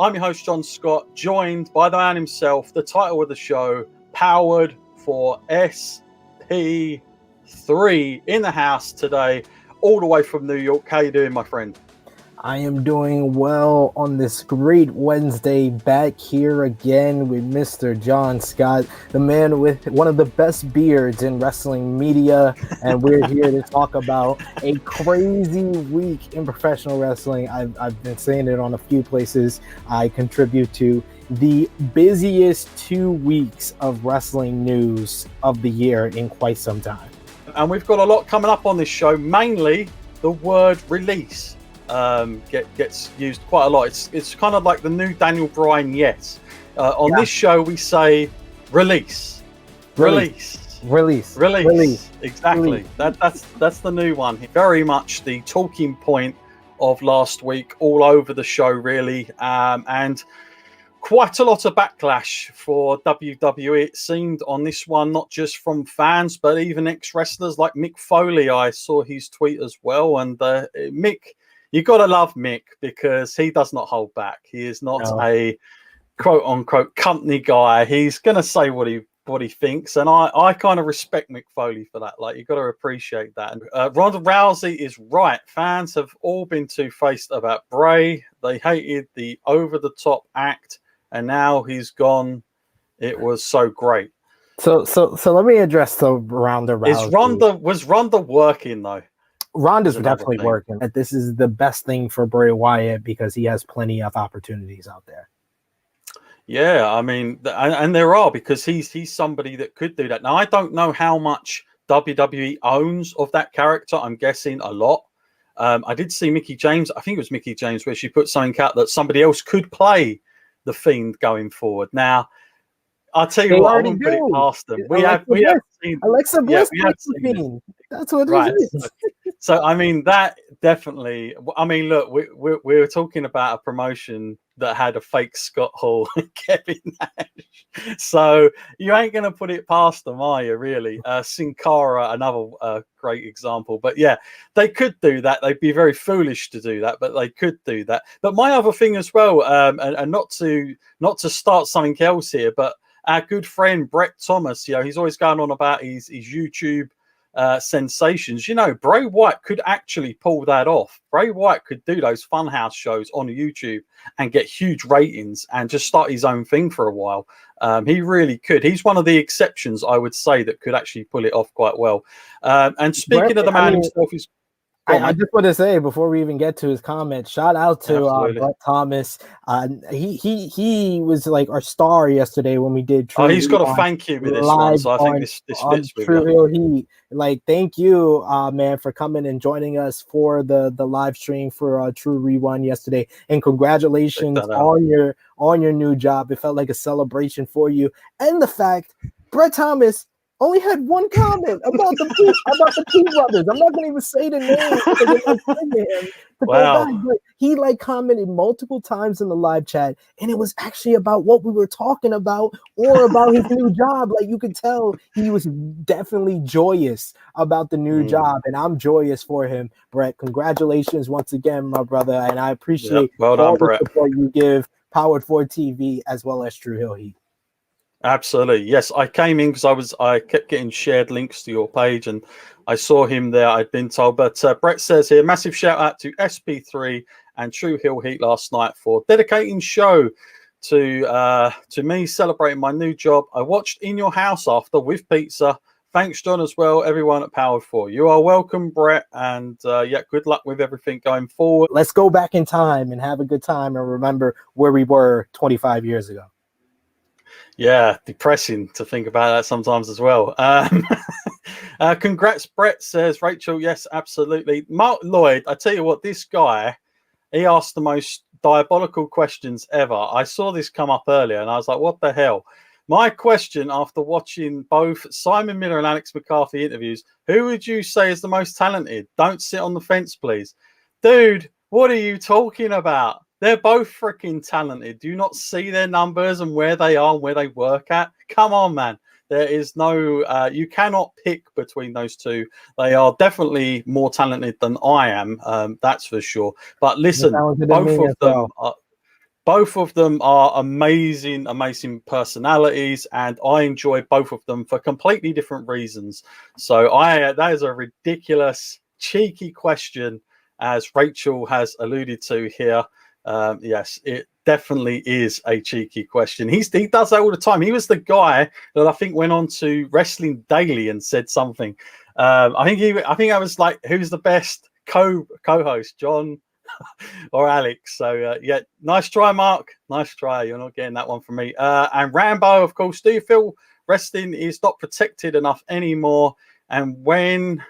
I'm your host, John Scott, joined by the man himself, the title of the show, Powered for SP3, in the house today, all the way from New York. How you doing, my friend? I am doing well on this great Wednesday, back here again with Mr. John Scott, the man with one of the best beards in wrestling media, and we're here to talk about a crazy week in professional wrestling. I've been saying it on a few places I contribute to. The busiest 2 weeks of wrestling news of the year in quite some time. And we've got a lot coming up on this show, mainly the word release. Gets used quite a lot. It's kind of like the new Daniel Bryan. Yes, on this show we say release. Exactly. Release. That's the new one. Very much the talking point of last week, all over the show, really, and quite a lot of backlash for WWE. It seemed on this one, not just from fans, but even ex-wrestlers like Mick Foley. I saw his tweet as well, and Mick. You got to love Mick because he does not hold back. He is not a quote-unquote company guy. He's going to say what he thinks, and I kind of respect Mick Foley for that. Like, you got to appreciate that. Ronda Rousey is right. Fans have all been two-faced about Bray. They hated the over-the-top act, and now he's gone. It was so great. So let me address the Ronda Rousey. Was Ronda working though? Ronda's definitely working. This is the best thing for Bray Wyatt because he has plenty of opportunities out there. Yeah, I mean, and there are, because he's somebody that could do that. Now, I don't know how much WWE owns of that character. I'm guessing a lot. I did see Mickie James. I think it was Mickie James where she put something out that somebody else could play the Fiend going forward. Now, I'll tell you what, I wouldn't put it past them. We have seen Alexa Bliss. That's what it is. So, I mean, that definitely. I mean, look, we were talking about a promotion that had a fake Scott Hall and Kevin Nash. So you ain't going to put it past them, are you? Really? Sin Cara, another great example. But yeah, they could do that. They'd be very foolish to do that, but they could do that. But my other thing as well, and not to start something else here, but our good friend Brett Thomas, he's always going on about his YouTube sensations. Bray Wyatt could actually pull that off. Bray Wyatt could do those funhouse shows on YouTube and get huge ratings and just start his own thing for a while. He really could. He's one of the exceptions, I would say, that could actually pull it off quite well. And speaking of the man himself, I just want to say, before we even get to his comment, shout out to Brett Thomas. He was like our star yesterday when we did True he's got to thank you with this one, so I think this fits with True Hill Heat. Like, thank you, man, for coming and joining us for the live stream for True Rewind yesterday. And congratulations on your new job. It felt like a celebration for you. And the fact Brett Thomas only had one comment about the P brothers. I'm not gonna even say the name. Wow. But he commented multiple times in the live chat, and it was actually about what we were talking about or about his new job. Like, you could tell he was definitely joyous about the new job, and I'm joyous for him. Brett, congratulations once again, my brother, and I appreciate all the support you give Powered4 TV as well as True Hill Heat. Absolutely. Yes, I came in because I kept getting shared links to your page and I saw him there, I'd been told. But Brett says here, massive shout out to SP3 and True Hill Heat last night for dedicating show to me celebrating my new job. I watched In Your House after with pizza. Thanks, John, as well. Everyone at Powered4. You are welcome, Brett. And good luck with everything going forward. Let's go back in time and have a good time and remember where we were 25 years ago. Yeah, depressing to think about that sometimes as well. Congrats, Brett, says Rachel. Yes, absolutely. Mark Lloyd, I tell you what, this guy, he asked the most diabolical questions ever. I saw this come up earlier and I was like, what the hell? My question after watching both Simon Miller and Alex McCarthy interviews, who would you say is the most talented? Don't sit on the fence, please. Dude, what are you talking about? They're both freaking talented. Do you not see their numbers and where they are and where they work at? Come on, man. There is no, you cannot pick between those two. They are definitely more talented than I am. That's for sure. But listen, both both of them are amazing personalities, and I enjoy both of them for completely different reasons. So that is a ridiculous, cheeky question, as Rachel has alluded to here. Yes, it definitely is a cheeky question. He does that all the time. He was the guy that I think went on to Wrestling Daily and said something. I think I was like, who's the best co-host, John or Alex? So yeah, nice try, Mark. Nice try. You're not getting that one from me. And Rambo, of course. Do you feel wrestling is not protected enough anymore? And when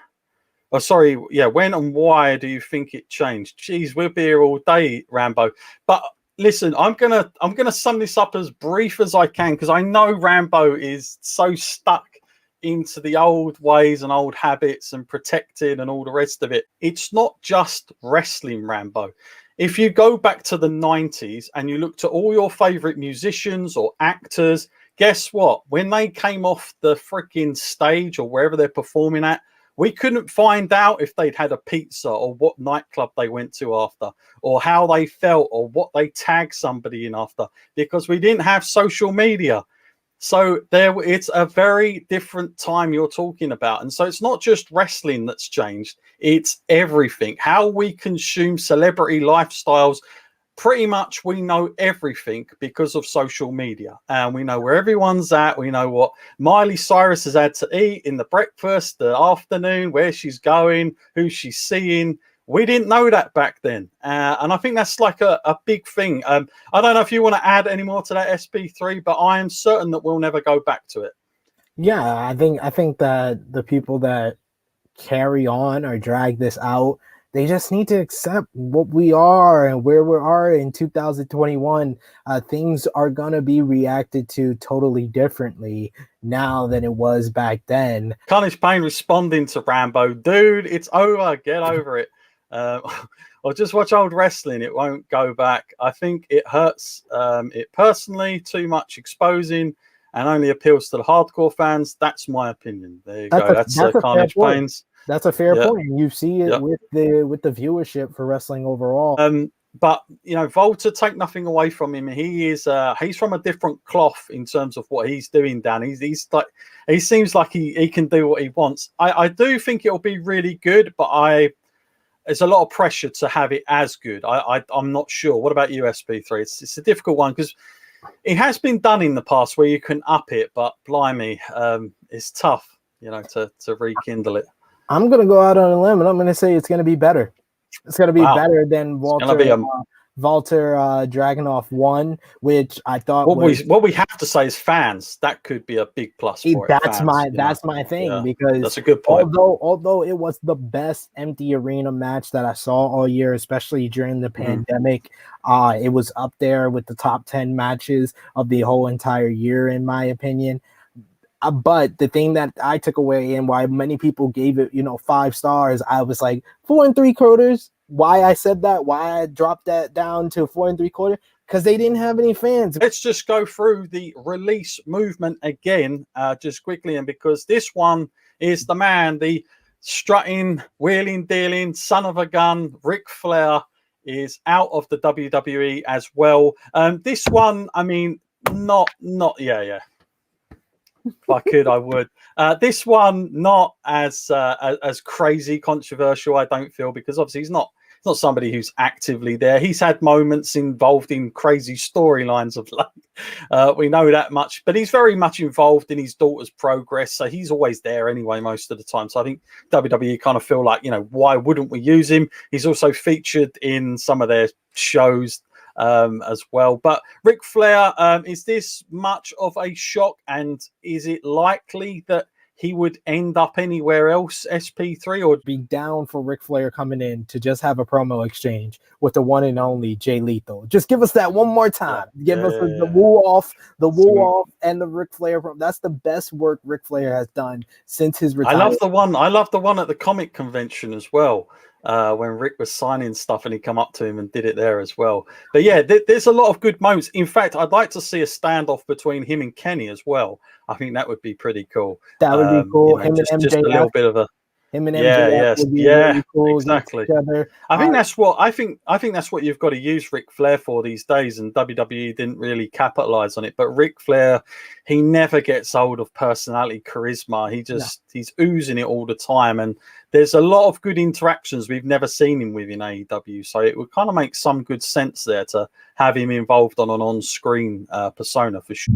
and why do you think it changed? Jeez, we'll be here all day, Rambo. But listen, I'm gonna sum this up as brief as I can, because I know Rambo is so stuck into the old ways and old habits and protected and all the rest of it. It's not just wrestling, Rambo. If you go back to the 90s and you look to all your favorite musicians or actors, guess what? When they came off the freaking stage or wherever they're performing at, we couldn't find out if they'd had a pizza or what nightclub they went to after, or how they felt, or what they tagged somebody in after, because we didn't have social media. So it's a very different time you're talking about. And so it's not just wrestling that's changed, it's everything. How we consume celebrity lifestyles. Pretty much we know everything because of social media, and we know where everyone's at. We know what Miley Cyrus has had to eat in the breakfast, the afternoon, where she's going, who she's seeing. We didn't know that back then, and I think that's like a big thing. I don't know if you want to add any more to that, SP3, but I am certain that we'll never go back to it. Yeah, I think that the people that carry on or drag this out, they just need to accept what we are and where we are in 2021. Things are going to be reacted to totally differently now than it was back then. Carnage Payne responding to Rambo, dude, it's over. Get over it. Or just watch old wrestling. It won't go back. I think it hurts it personally, too much exposing, and only appeals to the hardcore fans. That's my opinion. There you go. That's Carnage Payne's. That's a fair point. You see it with the viewership for wrestling overall. But you know, Volta, take nothing away from him. He's from a different cloth in terms of what he's doing, Dan. He's like, he seems like he can do what he wants. I do think it'll be really good, but there's a lot of pressure to have it as good. I'm not sure. What about SP3? It's a difficult one, because it has been done in the past where you can up it, but blimey, it's tough, you know, to rekindle it. I'm going to go out on a limb, and I'm going to say it's going to be better. It's going to be better than Walter Dragunov 1, which I thought what we have to say is fans. That could be a big plus for it. That's my thing, because that's a good point. Although it was the best empty arena match that I saw all year, especially during the pandemic, it was up there with the top 10 matches of the whole entire year, in my opinion. But the thing that I took away, and why many people gave it, 5 stars, I was like 4 3/4. Why I said that? Why I dropped that down to 4 3/4? Because they didn't have any fans. Let's just go through the release movement again, just quickly, and because this one is the man, the strutting, wheeling, dealing, son of a gun, Ric Flair is out of the WWE as well. This one, I mean, not. If I could, I would. This one, not as crazy controversial, I don't feel, because obviously he's not somebody who's actively there. He's had moments involved in crazy storylines of late. We know that much, but he's very much involved in his daughter's progress, so he's always there anyway most of the time. So I think WWE kind of feel like, why wouldn't we use him? He's also featured in some of their shows as well. But Ric Flair, is this much of a shock, and is it likely that he would end up anywhere else, SP3, or be down for Ric Flair coming in to just have a promo exchange with the one and only Jay Lethal? Just give us that one more time. Give us the woo off, and the Ric Flair. That's the best work Ric Flair has done since his retirement. I love the one at the comic convention as well. When Rick was signing stuff and he come up to him and did it there as well. But yeah, there's a lot of good moments. In fact, I'd like to see a standoff between him and Kenny as well. I think that would be pretty cool. That would be cool. Him just and MJF. A little bit of a Him and Yeah, MJF yes, would be yeah, really cool against exactly. each other. I think that's what you've got to use Ric Flair for these days, and WWE didn't really capitalize on it. But Ric Flair, he never gets old of personality, charisma. He's oozing it all the time, and there's a lot of good interactions we've never seen him with in AEW. So it would kind of make some good sense there to have him involved on an on-screen persona for sure.